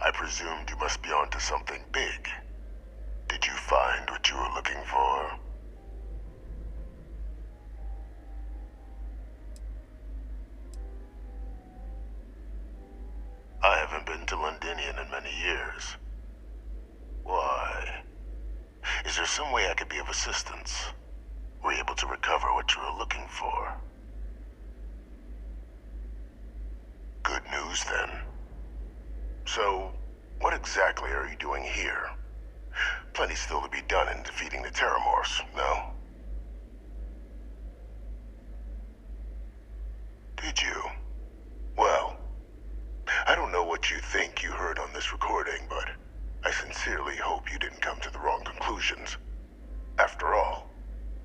I presumed you must be onto something big. Did you find what you were looking for? I haven't been to Londinian in many years. Why? Is there some way I could be of assistance? Were you able to recover what you were looking for? Good news, then. So, what exactly are you doing here? Plenty still to be done in defeating the Terramorphs, no? Did you? Well, I don't know what you think you heard on this recording, but I sincerely hope you didn't come to the wrong conclusions. After all,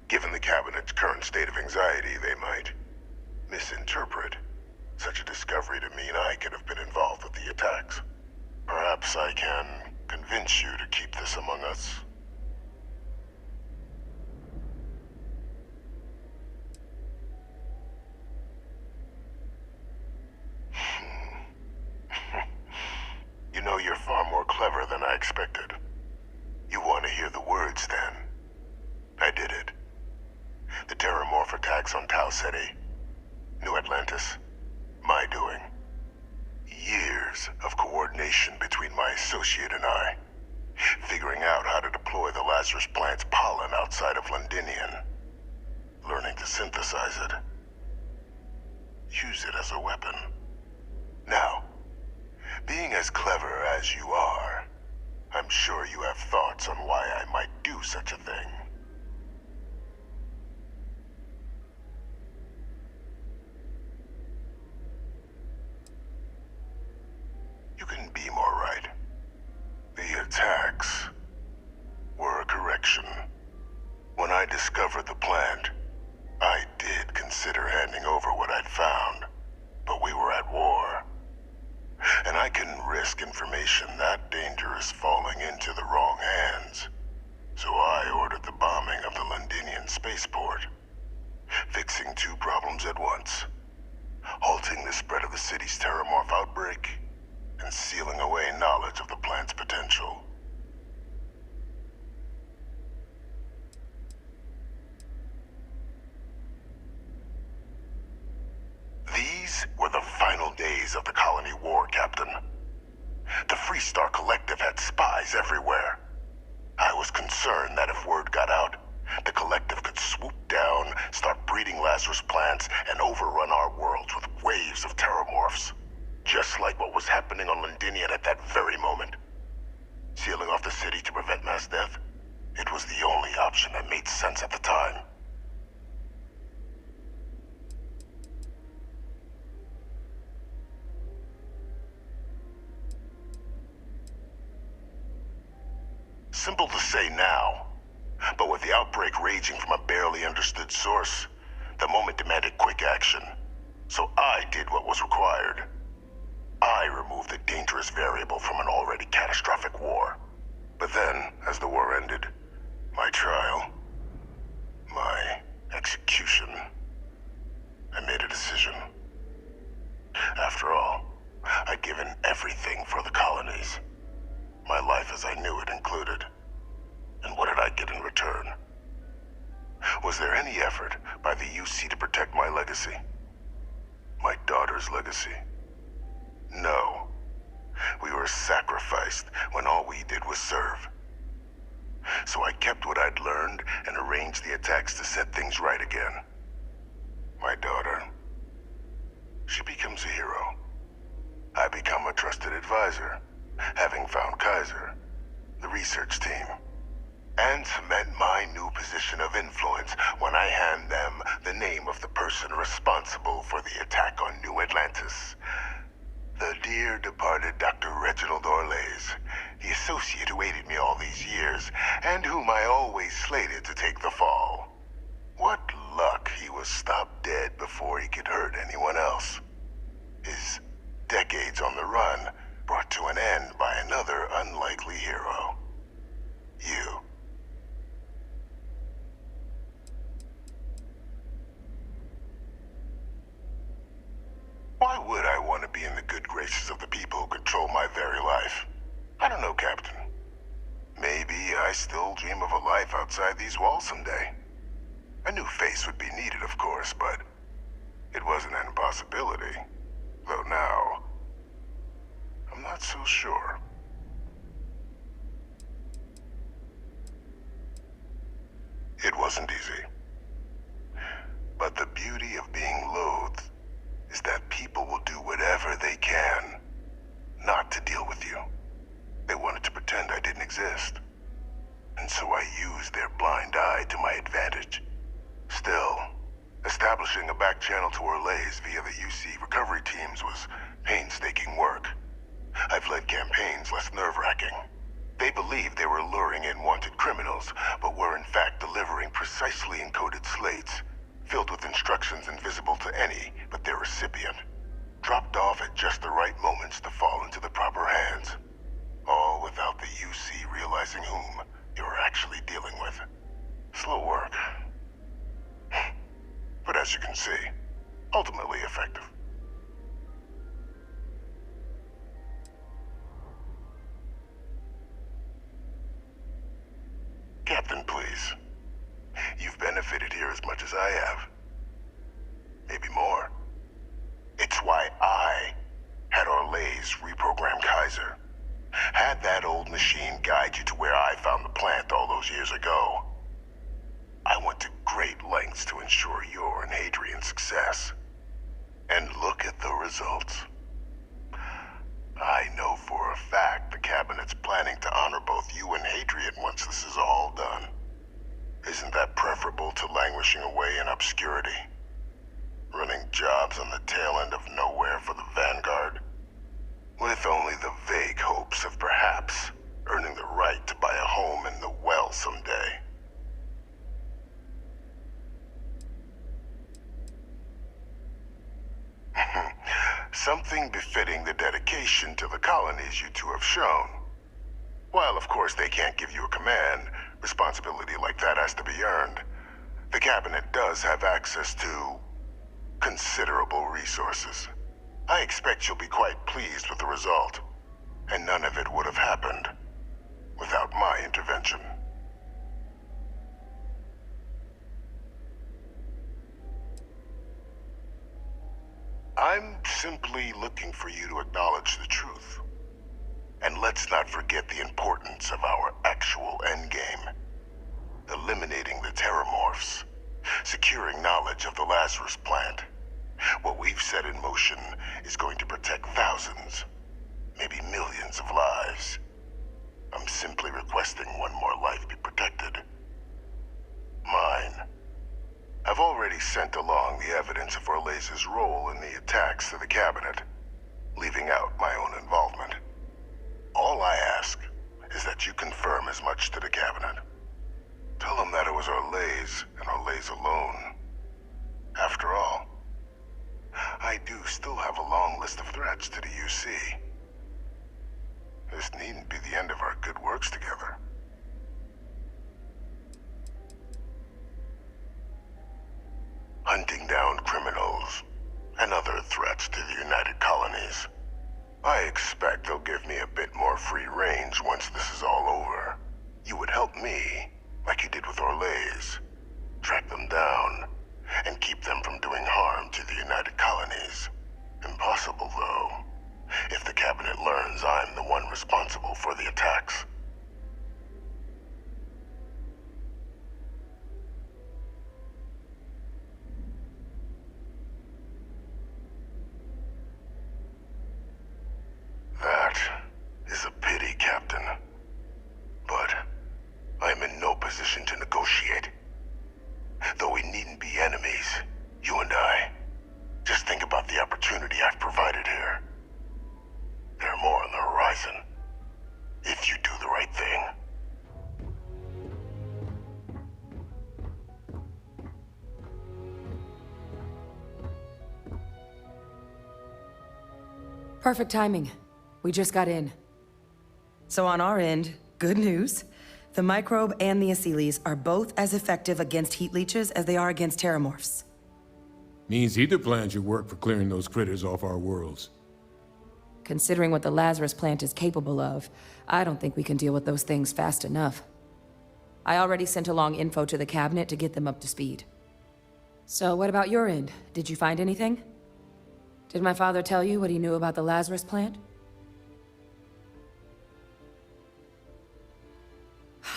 given the Cabinet's current state of anxiety, they might misinterpret such a discovery to mean I could have been involved with the attacks. Perhaps I can convince you to keep this among us. You know, you're far more clever than I expected. You want to hear the words, then? I did it. The Terramorph attacks on Tau Ceti, New Atlantis, my doing. Years of coordination between my associate and I, figuring out how to deploy the Lazarus plant's pollen outside of Londinian, learning to synthesize it, use it as a weapon. Now, being as clever as you are, I'm sure you have thoughts on why I might do such a thing. You couldn't be more right. The attacks were a correction. When I discovered the plant, I did consider handing over what I'd found, but we were at war. And I couldn't risk information that dangerous falling into the wrong hands. So I ordered the bombing of the Londinian spaceport, fixing two problems at once: halting the spread of the city's Terramorph outbreak, and sealing away knowledge of the plant's potential. These were the final days of the colony war, Captain. The Freestar Collective had spies everywhere. I was concerned that if word got out, the Collective could swoop down, start breeding Lazarus plants, and overrun our worlds with waves of Terramorphs. Just like what was happening on Londinian at that very moment. Sealing off the city to prevent mass death, it was the only option that made sense at the time. Simple to say now, but with the outbreak raging from a barely understood source, the moment demanded quick action. So I did what was required. I removed the dangerous variable from an already catastrophic war. But then, as the war ended, my trial, my execution, I made a decision. After all, I'd given everything for the colonies. My life as I knew it included. And what did I get in return? Was there any effort by the UC to protect my legacy? My daughter's legacy? No. We were sacrificed when all we did was serve. So I kept what I'd learned and arranged the attacks to set things right again. My daughter, she becomes a hero. I become a trusted advisor, having found Kaiser, the research team, and cement my new position of influence when I hand them the name of the person responsible for the attack on New Atlantis. The dear departed Dr. Reginald Orlays, the associate who aided me all these years, and whom I always slated to take the fall. What luck he was stopped dead before he could hurt anyone else. His decades on the run brought to an end by another unlikely hero. You. Why would I want to be in the good graces of the people who control my very life? life. I don't know, Captain. Maybe I still dream of a life outside these walls someday. A new face would be needed, of course, but it wasn't an impossibility. Though now, I'm not so sure. It wasn't easy. But the beauty of being loathed is that people will do whatever they can not to deal with you. They wanted to pretend I didn't exist. And so I used their blind eye to my advantage. Still, establishing a back channel to Orlays via the UC recovery teams was painstaking work. I've led campaigns less nerve-wracking. They believed they were luring in wanted criminals, but were in fact delivering precisely encoded slates, filled with instructions invisible to any but their recipient, dropped off at just the right moments to fall into the proper hands. All without the UC realizing whom they were actually dealing with. Slow work. But as you can see, ultimately effective. Captain, please. You've benefited here as much as I have. Maybe more. It's why I had Orlays reprogram Kaiser. Had that old machine guide you to where I found the plant all those years ago. I went to great lengths to ensure your and Hadrian's success. And look at the results. I know for a fact the Cabinet's planning to honor both you and Hadrian once this is all done. Isn't that preferable to languishing away in obscurity? Running jobs on the tail end of nowhere for the Vanguard? With only the vague hopes of perhaps earning the right to buy a home in the well someday. Something befitting the dedication to the colonies you two have shown. While of course they can't give you a command, responsibility like that has to be earned. The Cabinet does have access to considerable resources. I expect you'll be quite pleased with the result, and none of it would have happened without my intervention. I'm simply looking for you to acknowledge the truth. And let's not forget the importance of our actual endgame. Eliminating the Terramorphs. Securing knowledge of the Lazarus plant. What we've set in motion is going to protect thousands, maybe millions of lives. I'm simply requesting one more life be protected. Mine. I've already sent along the evidence of Orlays' role in the attacks to the Cabinet, leaving out my own involvement. All I ask is that you confirm as much to the Cabinet. Tell them that it was Orlays and Orlays alone. After all, I do still have a long list of threats to the UC. This needn't be the end of our good works together. Hunting down criminals and other threats to the United Colonies. I expect they'll give me a bit more free range once this is all over. You would help me, like you did with Orlays. Track them down, and keep them from doing harm to the United Colonies. Impossible, though, if the Cabinet learns I'm the one responsible for the attacks. That is a pity, Captain. But I'm in no position to negotiate. Though we needn't be enemies, you and I. Just think about the opportunity I've provided here. There are more on the horizon, if you do the right thing. Perfect timing. We just got in. So on our end, good news. The microbe and the Asylees are both as effective against heat leeches as they are against terramorphs. Means either plan should work for clearing those critters off our worlds. Considering what the Lazarus plant is capable of, I don't think we can deal with those things fast enough. I already sent along info to the cabinet to get them up to speed. So what about your end? Did you find anything? Did my father tell you what he knew about the Lazarus plant?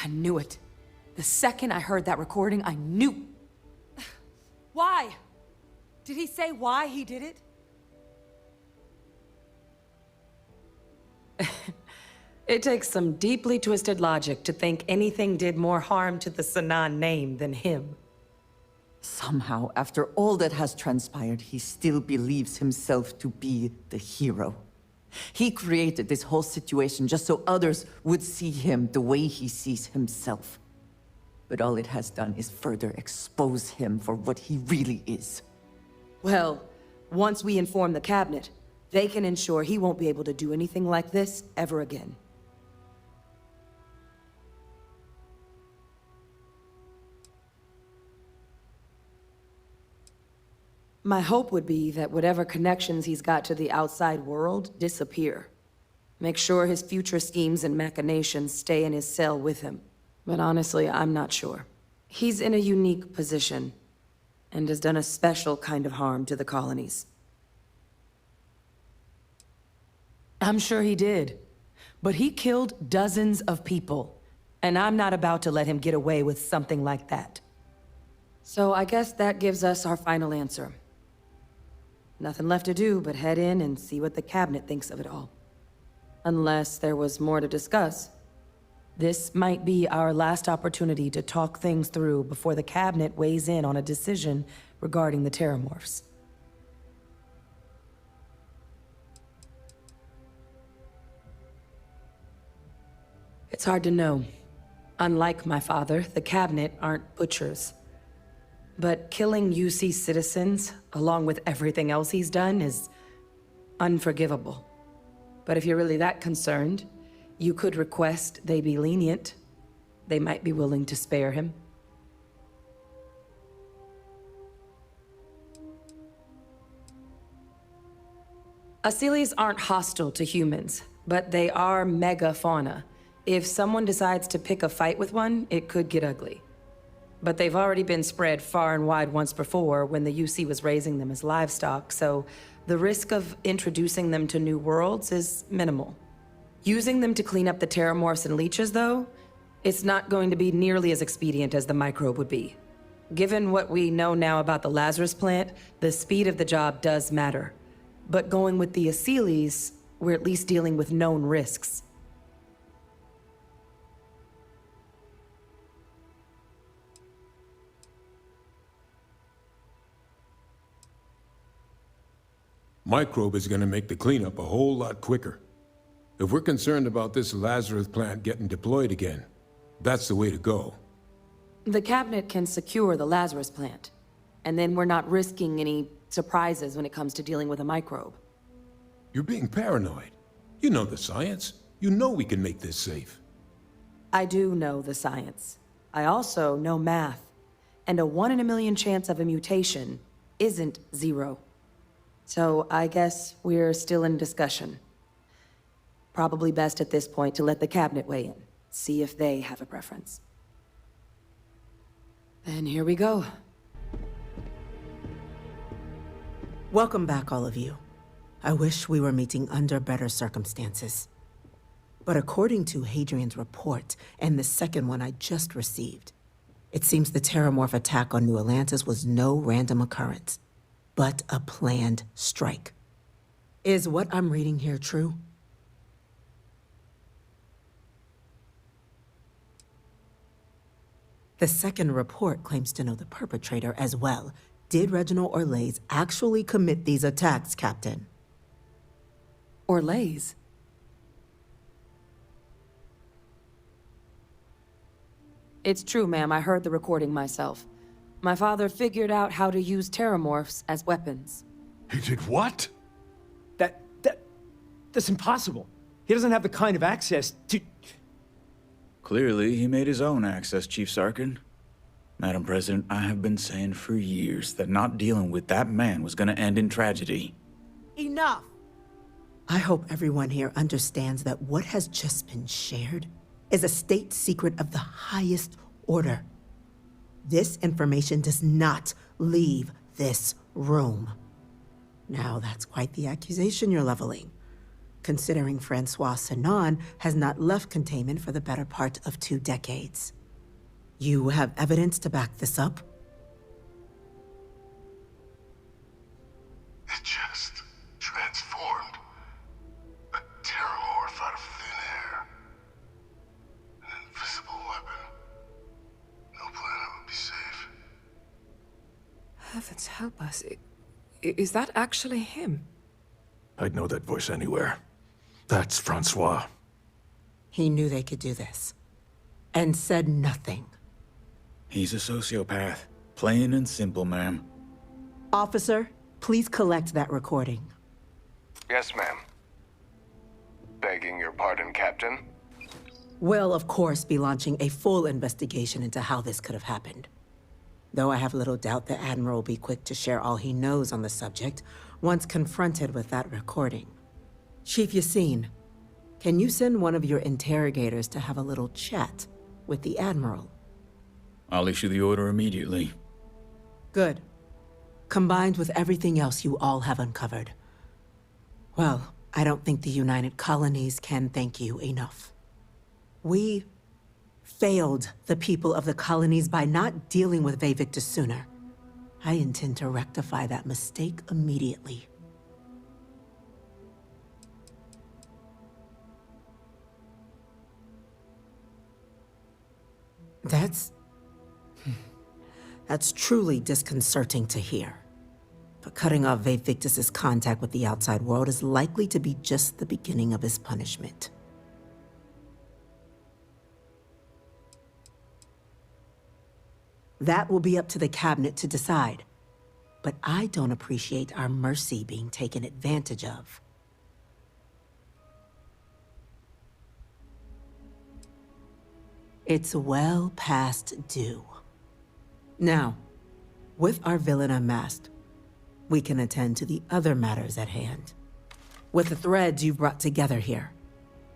I knew it. The second I heard that recording, I knew. Why? Did he say why he did it? It takes some deeply twisted logic to think anything did more harm to the Sanan name than him. Somehow, after all that has transpired, he still believes himself to be the hero. He created this whole situation just so others would see him the way he sees himself. But all it has done is further expose him for what he really is. Well, once we inform the cabinet, they can ensure he won't be able to do anything like this ever again. My hope would be that whatever connections he's got to the outside world disappear. Make sure his future schemes and machinations stay in his cell with him. But honestly, I'm not sure. He's in a unique position, and has done a special kind of harm to the colonies. I'm sure he did. But he killed dozens of people, and I'm not about to let him get away with something like that. So I guess that gives us our final answer. Nothing left to do but head in and see what the cabinet thinks of it all. Unless there was more to discuss. This might be our last opportunity to talk things through before the cabinet weighs in on a decision regarding the Terramorphs. It's hard to know. Unlike my father, the cabinet aren't butchers. But killing UC citizens, along with everything else he's done, is unforgivable. But if you're really that concerned, you could request they be lenient. They might be willing to spare him. Asylees aren't hostile to humans, but they are megafauna. If someone decides to pick a fight with one, it could get ugly. But they've already been spread far and wide once before when the UC was raising them as livestock, so the risk of introducing them to new worlds is minimal. Using them to clean up the Terramorphs and leeches, though, it's not going to be nearly as expedient as the microbe would be. Given what we know now about the Lazarus plant, the speed of the job does matter. But going with the Asylees, we're at least dealing with known risks. Microbe is gonna make the cleanup a whole lot quicker. If we're concerned about this Lazarus plant getting deployed again, that's the way to go. The cabinet can secure the Lazarus plant, and then we're not risking any surprises when it comes to dealing with a microbe. You're being paranoid. You know the science. You know we can make this safe. I do know the science. I also know math. And a 1 in a million chance of a mutation isn't 0. So I guess we're still in discussion. Probably best at this point to let the cabinet weigh in, see if they have a preference. Then here we go. Welcome back, all of you. I wish we were meeting under better circumstances. But according to Hadrian's report, and the second one I just received, it seems the Terramorph attack on New Atlantis was no random occurrence, but a planned strike. Is what I'm reading here true? The second report claims to know the perpetrator as well. Did Reginald Orlays actually commit these attacks, Captain? Orlays? It's true, ma'am. I heard the recording myself. My father figured out how to use Terramorphs as weapons. He did what? That's impossible. He doesn't have the kind of access to... Clearly, he made his own access, Chief Sarkin. Madam President, I have been saying for years that not dealing with that man was gonna end in tragedy. Enough! I hope everyone here understands that what has just been shared is a state secret of the highest order. This information does not leave this room. Now, that's quite the accusation you're leveling, considering Francois Sinon has not left containment for the better part of 2 decades. You have evidence to back this up? It just transformed. A terramorph out of thin air. An invisible weapon. No planet would be safe. Heavens help us. Is that actually him? I'd know that voice anywhere. That's Francois. He knew they could do this, and said nothing. He's a sociopath. Plain and simple, ma'am. Officer, please collect that recording. Yes, ma'am. Begging your pardon, Captain. We'll, of course, be launching a full investigation into how this could have happened. Though I have little doubt the Admiral will be quick to share all he knows on the subject once confronted with that recording. Chief Yassine, can you send one of your interrogators to have a little chat with the Admiral? I'll issue the order immediately. Good. Combined with everything else you all have uncovered. Well, I don't think the United Colonies can thank you enough. We failed the people of the colonies by not dealing with Vayvictus sooner. I intend to rectify that mistake immediately. That's truly disconcerting to hear. But cutting off Vayvictus's contact with the outside world is likely to be just the beginning of his punishment. That will be up to the cabinet to decide. But I don't appreciate our mercy being taken advantage of. It's well past due. Now, with our villain unmasked, we can attend to the other matters at hand. With the threads you've brought together here,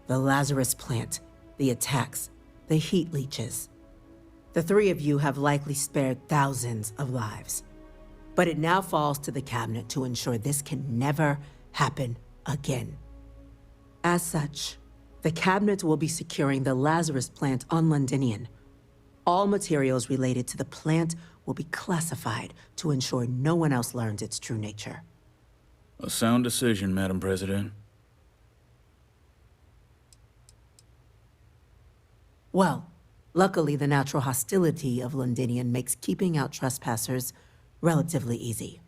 the Lazarus plant, the attacks, the heat leeches, the 3 of you have likely spared thousands of lives. But it now falls to the cabinet to ensure this can never happen again. As such, the cabinet will be securing the Lazarus plant on Londinian. All materials related to the plant will be classified to ensure no one else learns its true nature. A sound decision, Madam President. Well, luckily the natural hostility of Londinian makes keeping out trespassers relatively easy.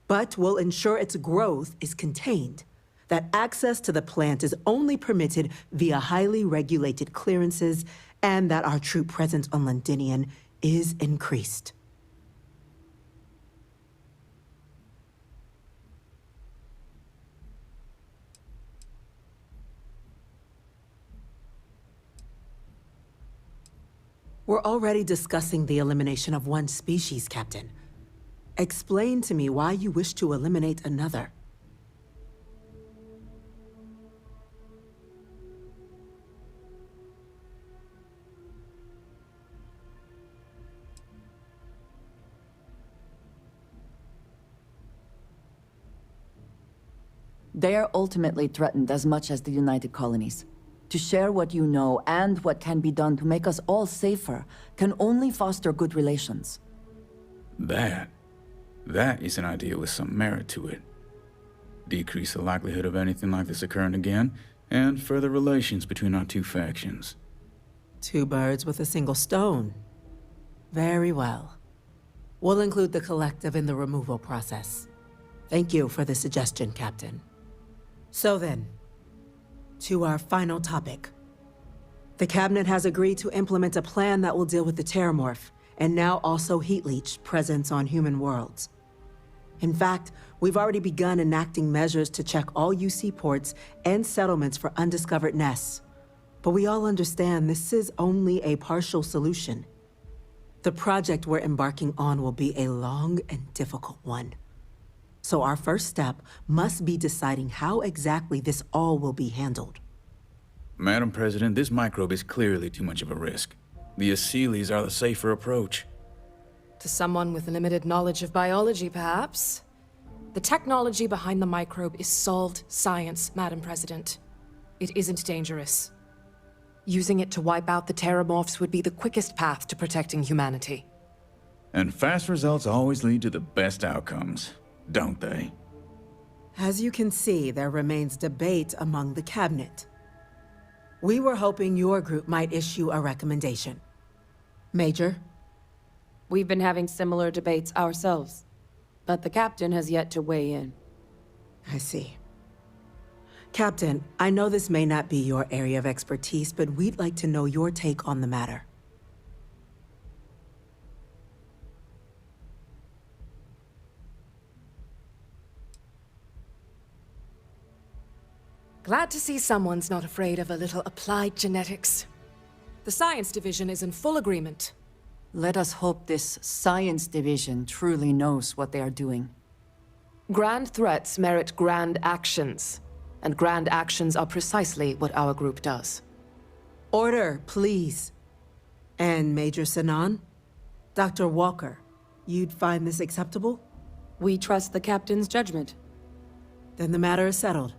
But we'll ensure its growth is contained, that access to the plant is only permitted via highly regulated clearances, and that our troop presence on Londinian is increased. We're already discussing the elimination of one species, Captain. Explain to me why you wish to eliminate another. They are ultimately threatened as much as the United Colonies. To share what you know and what can be done to make us all safer can only foster good relations. That is an idea with some merit to it. Decrease the likelihood of anything like this occurring again, and further relations between our 2 factions. 2 birds with a single stone. Very well. We'll include the collective in the removal process. Thank you for the suggestion, Captain. So then, to our final topic. The cabinet has agreed to implement a plan that will deal with the Terramorph, and now also Heat Leech presence on human worlds. In fact, we've already begun enacting measures to check all UC ports and settlements for undiscovered nests. But we all understand this is only a partial solution. The project we're embarking on will be a long and difficult one. So our first step must be deciding how exactly this all will be handled. Madam President, this microbe is clearly too much of a risk. The Asylees are the safer approach. To someone with limited knowledge of biology, perhaps. The technology behind the microbe is solved science, Madam President. It isn't dangerous. Using it to wipe out the Terramorphs would be the quickest path to protecting humanity. And fast results always lead to the best outcomes, don't they? As you can see, there remains debate among the cabinet. We were hoping your group might issue a recommendation. Major? We've been having similar debates ourselves, but the captain has yet to weigh in. I see. Captain, I know this may not be your area of expertise, but we'd like to know your take on the matter. Glad to see someone's not afraid of a little applied genetics. The science division is in full agreement. Let us hope this science division truly knows what they are doing. Grand threats merit grand actions, and grand actions are precisely what our group does. Order, please. And Major Sinan? Dr. Walker, you'd find this acceptable? We trust the captain's judgment. Then the matter is settled.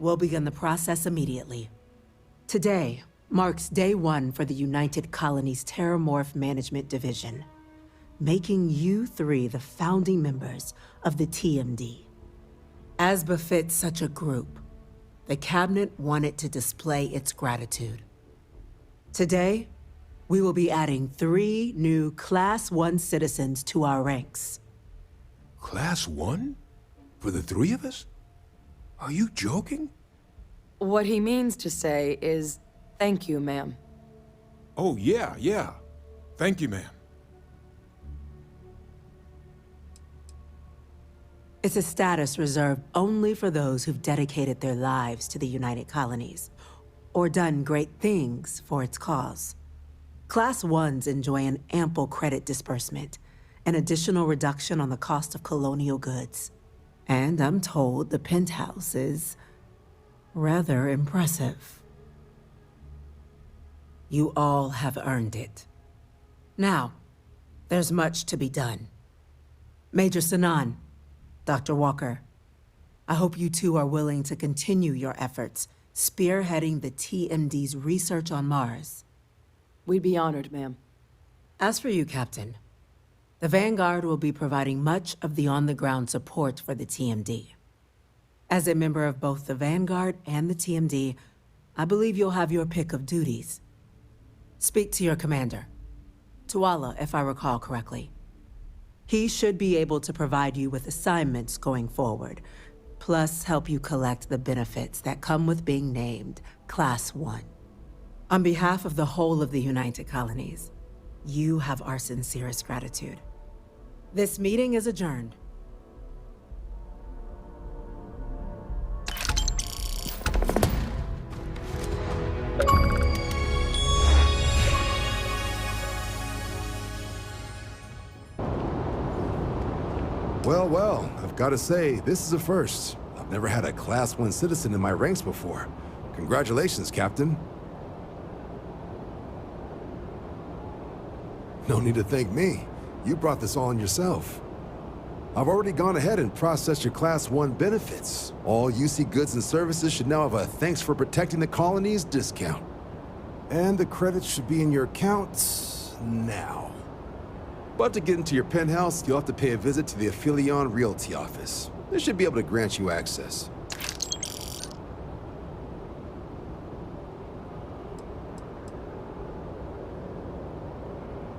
We'll begin the process immediately. Today marks day one for the United Colonies Terramorph Management Division, making you three the founding members of the TMD. As befits such a group, the Cabinet wanted to display its gratitude. Today, we will be adding 3 new Class 1 citizens to our ranks. Class 1? For the 3 of us? Are you joking? What he means to say is, thank you, ma'am. Oh, yeah. Thank you, ma'am. It's a status reserved only for those who've dedicated their lives to the United Colonies, or done great things for its cause. Class 1s enjoy an ample credit disbursement, an additional reduction on the cost of colonial goods. And I'm told the penthouse is rather impressive. You all have earned it. Now, there's much to be done. Major Sinan, Dr. Walker, I hope you two are willing to continue your efforts spearheading the TMD's research on Mars. We'd be honored, ma'am. As for you, Captain, the Vanguard will be providing much of the on-the-ground support for the TMD. As a member of both the Vanguard and the TMD, I believe you'll have your pick of duties. Speak to your commander, Tuala, if I recall correctly. He should be able to provide you with assignments going forward, plus help you collect the benefits that come with being named Class 1. On behalf of the whole of the United Colonies, you have our sincerest gratitude. This meeting is adjourned. Well, I've got to say, this is a first. I've never had a Class 1 citizen in my ranks before. Congratulations, Captain. No need to thank me. You brought this all on yourself. I've already gone ahead and processed your Class 1 benefits. All UC goods and services should now have a thanks for protecting the colonies discount. And the credits should be in your accounts now. But to get into your penthouse, you'll have to pay a visit to the Aphelion Realty office. They should be able to grant you access.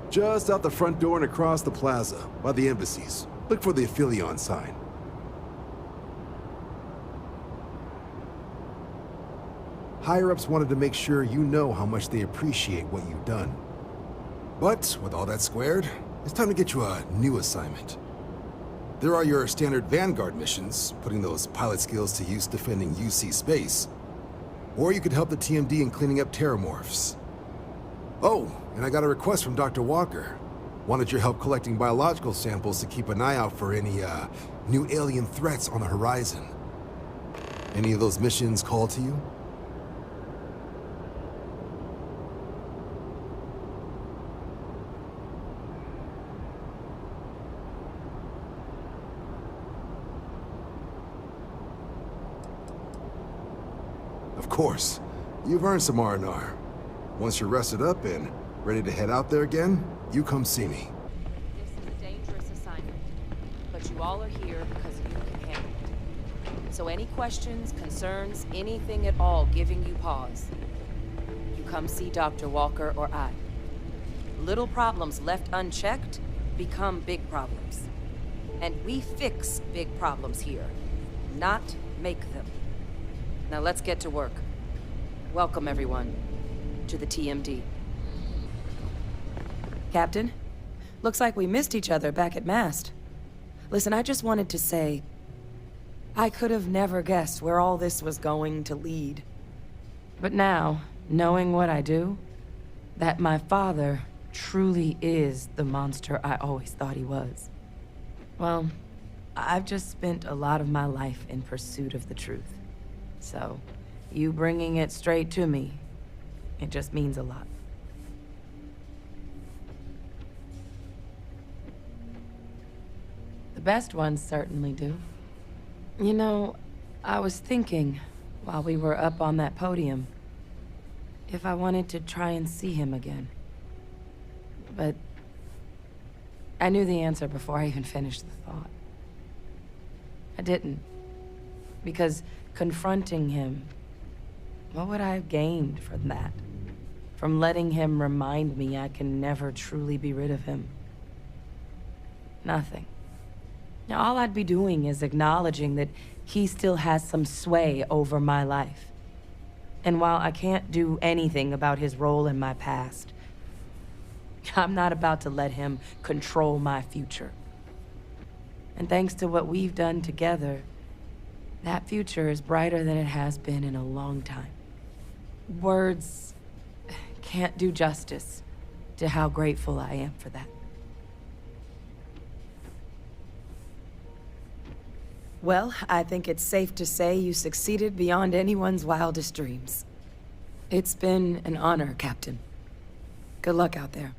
Just out the front door and across the plaza, by the embassies. Look for the Aphelion sign. Higher-ups wanted to make sure you know how much they appreciate what you've done. But with all that squared, it's time to get you a new assignment. There are your standard Vanguard missions, putting those pilot skills to use defending UC space. Or you could help the TMD in cleaning up Terramorphs. Oh, and I got a request from Dr. Walker. Wanted your help collecting biological samples to keep an eye out for any, new alien threats on the horizon. Any of those missions called to you? Of course. You've earned some R&R. Once you're rested up and ready to head out there again, you come see me. This is a dangerous assignment, but you all are here because you can handle it. So any questions, concerns, anything at all giving you pause, you come see Dr. Walker or I. Little problems left unchecked become big problems. And we fix big problems here, not make them. Now let's get to work. Welcome, everyone, to the TMD. Captain, looks like we missed each other back at Mast. Listen, I just wanted to say, I could have never guessed where all this was going to lead. But now, knowing what I do, that my father truly is the monster I always thought he was. Well, I've just spent a lot of my life in pursuit of the truth. So, you bringing it straight to me, it just means a lot. The best ones certainly do. You know, I was thinking, while we were up on that podium, if I wanted to try and see him again. But I knew the answer before I even finished the thought. I didn't. Because confronting him, what would I have gained from that? From letting him remind me I can never truly be rid of him? Nothing. Now, all I'd be doing is acknowledging that he still has some sway over my life. And while I can't do anything about his role in my past, I'm not about to let him control my future. And thanks to what we've done together, that future is brighter than it has been in a long time. Words can't do justice to how grateful I am for that. Well, I think it's safe to say you succeeded beyond anyone's wildest dreams. It's been an honor, Captain. Good luck out there.